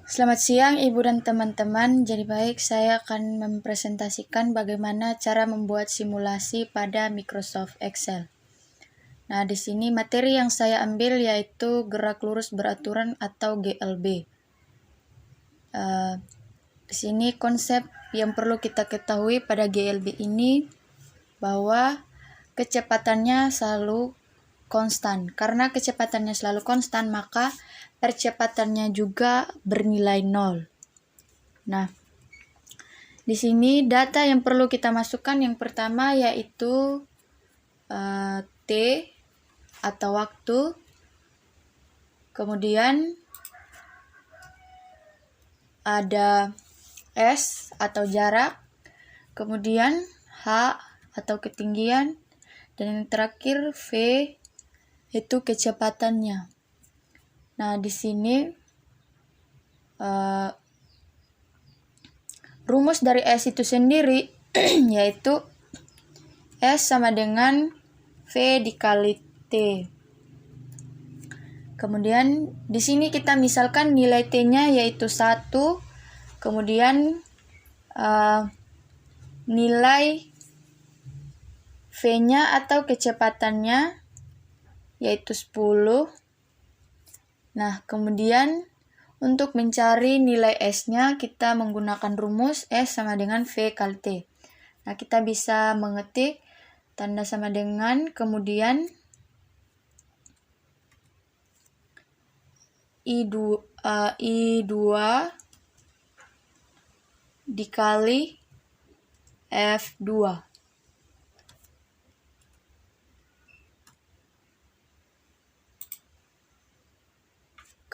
Selamat siang Ibu dan teman-teman. Jadi baik, saya akan mempresentasikan bagaimana cara membuat simulasi pada Microsoft Excel. Nah, di sini materi yang saya ambil yaitu gerak lurus beraturan atau GLB. Di sini konsep yang perlu kita ketahui pada GLB ini bahwa kecepatannya selalu konstan. Karena kecepatannya selalu konstan, maka percepatannya juga bernilai 0. Nah, di sini data yang perlu kita masukkan yang pertama yaitu T atau waktu, kemudian ada S atau jarak, kemudian H atau ketinggian, dan yang terakhir V itu kecepatannya. Nah, di sini rumus dari S itu sendiri yaitu S sama dengan V dikali T. Kemudian di sini kita misalkan nilai T-nya yaitu 1, kemudian nilai V-nya atau kecepatannya yaitu 10. Nah, kemudian untuk mencari nilai S-nya, kita menggunakan rumus S sama dengan V kali T. Nah, kita bisa mengetik tanda sama dengan, kemudian I2 dikali F2.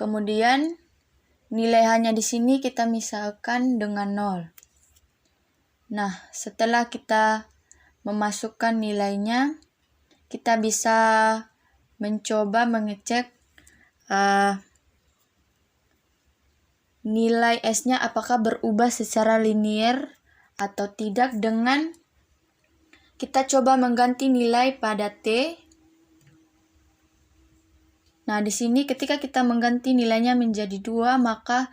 Kemudian nilai hanya di sini kita misalkan dengan 0. Nah, setelah kita memasukkan nilainya, kita bisa mencoba mengecek nilai S-nya apakah berubah secara linier atau tidak dengan kita coba mengganti nilai pada T. Nah, di sini ketika kita mengganti nilainya menjadi 2, maka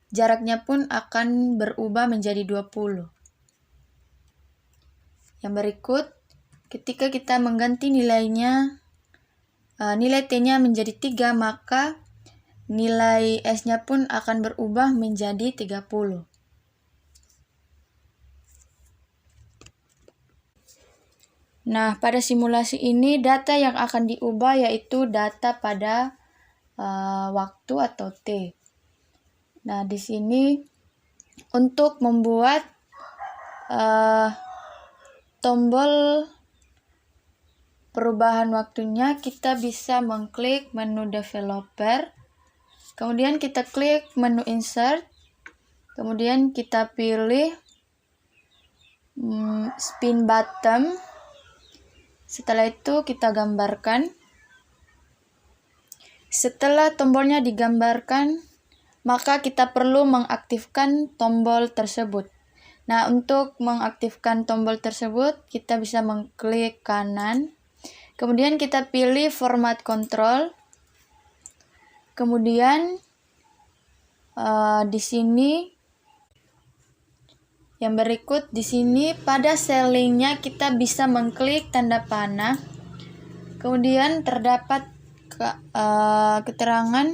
jaraknya pun akan berubah menjadi 20. Yang berikut, ketika kita mengganti nilainya, nilai T-nya menjadi 3, maka nilai S-nya pun akan berubah menjadi 30. Nah, pada simulasi ini data yang akan diubah yaitu data pada waktu atau T. Nah, di sini untuk membuat tombol perubahan waktunya, kita bisa mengklik menu developer, kemudian kita klik menu insert, kemudian kita pilih spin bottom. Setelah itu kita gambarkan. Setelah tombolnya digambarkan, maka kita perlu mengaktifkan tombol tersebut. Nah, untuk mengaktifkan tombol tersebut, kita bisa mengklik kanan. Kemudian kita pilih format control. Kemudian di sini yang berikut, di sini pada cellingnya kita bisa mengklik tanda panah. Kemudian terdapat keterangan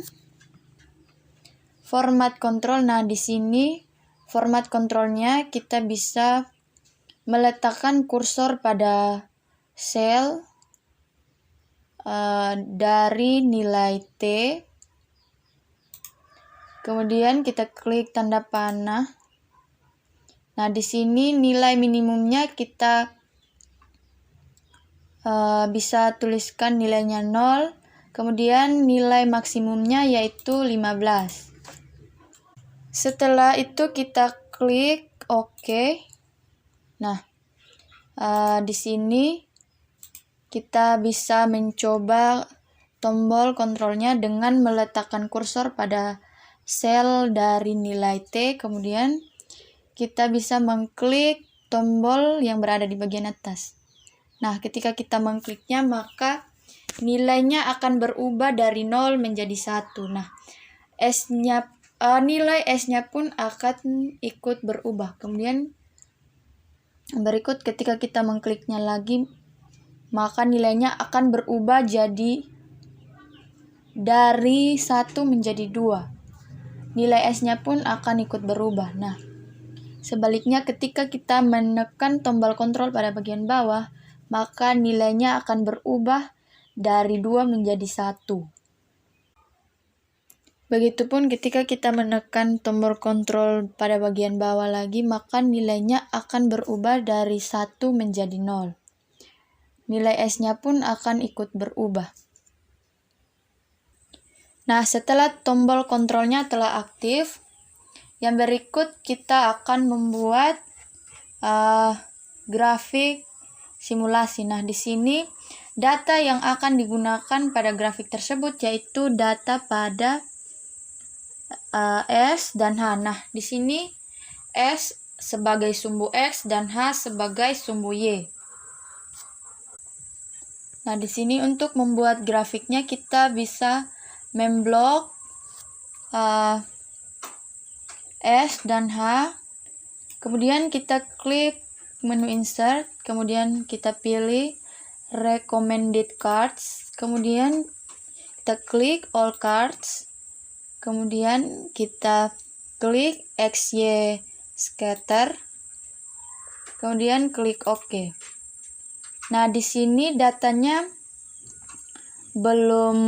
format control. Nah, di sini format kontrolnya kita bisa meletakkan kursor pada sel dari nilai T. Kemudian kita klik tanda panah. Nah, di sini nilai minimumnya kita bisa tuliskan nilainya 0. Kemudian nilai maksimumnya yaitu 15. Setelah itu kita klik OK. Nah, di sini kita bisa mencoba tombol kontrolnya dengan meletakkan kursor pada sel dari nilai T. Kemudian kita bisa mengklik tombol yang berada di bagian atas. Nah, ketika kita mengkliknya, maka nilainya akan berubah dari 0 menjadi 1. Nah, S-nya nilai S-nya pun akan ikut berubah. Kemudian berikut ketika kita mengkliknya lagi, maka nilainya akan berubah jadi dari 1 menjadi 2. Nilai S-nya pun akan ikut berubah. Nah, sebaliknya ketika kita menekan tombol kontrol pada bagian bawah, maka nilainya akan berubah dari 2 menjadi 1. Begitupun ketika kita menekan tombol kontrol pada bagian bawah lagi, maka nilainya akan berubah dari 1 menjadi 0. Nilai S-nya pun akan ikut berubah. Nah, setelah tombol kontrolnya telah aktif, yang berikut kita akan membuat grafik simulasi. Nah, di sini data yang akan digunakan pada grafik tersebut yaitu data pada S dan H. Nah, di sini S sebagai sumbu X dan H sebagai sumbu Y. Nah, di sini untuk membuat grafiknya kita bisa memblok S dan H. Kemudian kita klik menu insert, kemudian kita pilih recommended cards, kemudian kita klik all cards. Kemudian kita klik XY scatter, kemudian klik OK. Nah, di sini datanya belum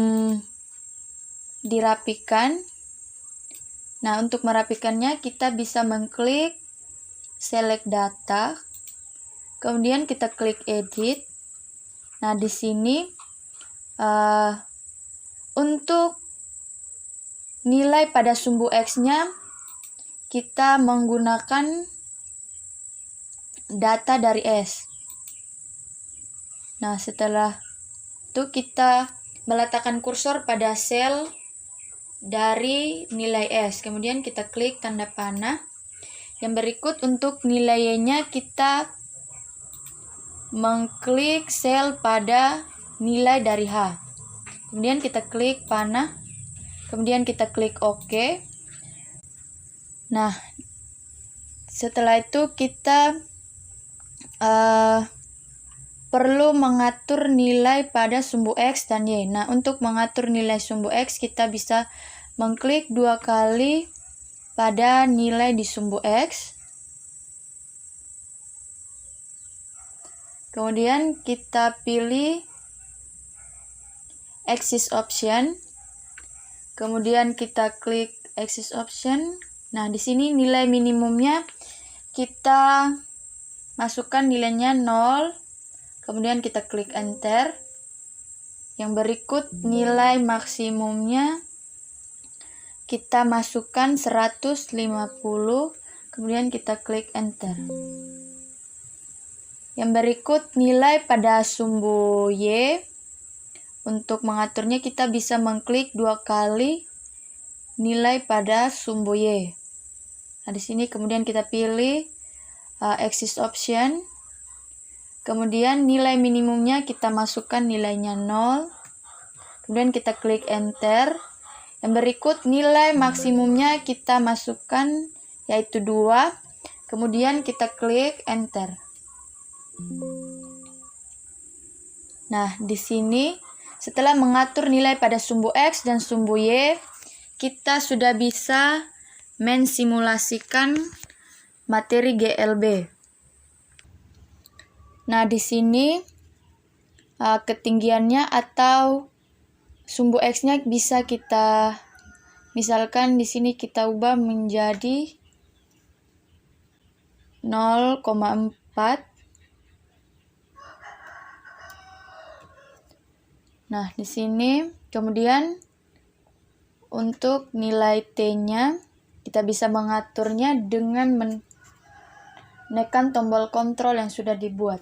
dirapikan. Nah, untuk merapikannya kita bisa mengklik select data, kemudian kita klik edit. Nah, di sini untuk nilai pada sumbu X-nya kita menggunakan data dari S. Nah, setelah itu kita meletakkan kursor pada sel dari nilai S. Kemudian kita klik tanda panah. Yang berikut untuk nilainya kita mengklik sel pada nilai dari H. Kemudian kita klik panah. Kemudian kita klik OK. Nah, setelah itu kita perlu mengatur nilai pada sumbu X dan Y. Nah, untuk mengatur nilai sumbu X, kita bisa mengklik 2 kali pada nilai di sumbu X. Kemudian kita pilih Axis Option. Kemudian kita klik Axis Option. Nah, di sini nilai minimumnya kita masukkan nilainya 0. Kemudian kita klik Enter. Yang berikut nilai maksimumnya kita masukkan 150. Kemudian kita klik Enter. Yang berikut nilai pada sumbu Y. Untuk mengaturnya kita bisa mengklik 2 kali nilai pada sumbu Y. Nah, di sini kemudian kita pilih Axis Option. Kemudian nilai minimumnya kita masukkan nilainya 0. Kemudian kita klik Enter. Yang berikut nilai maksimumnya kita masukkan yaitu 2. Kemudian kita klik Enter. Nah, di sini setelah mengatur nilai pada sumbu X dan sumbu Y, kita sudah bisa mensimulasikan materi GLB. Nah, di sini ketinggiannya atau sumbu X-nya bisa kita, misalkan di sini kita ubah menjadi 0,4. Nah, di sini kemudian untuk nilai T-nya kita bisa mengaturnya dengan menekan tombol kontrol yang sudah dibuat.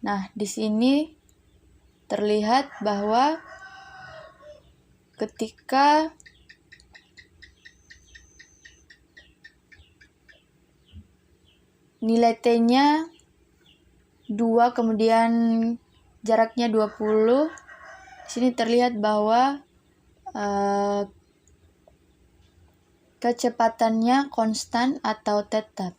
Nah, di sini terlihat bahwa ketika nilai T-nya 2 kemudian jaraknya 20, di sini terlihat bahwa Kecepatannya konstan atau tetap?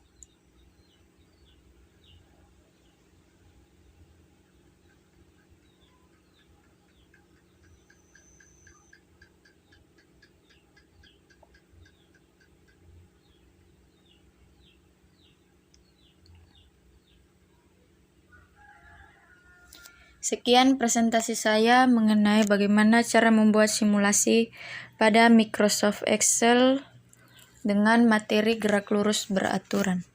Sekian presentasi saya mengenai bagaimana cara membuat simulasi pada Microsoft Excel dengan materi gerak lurus beraturan.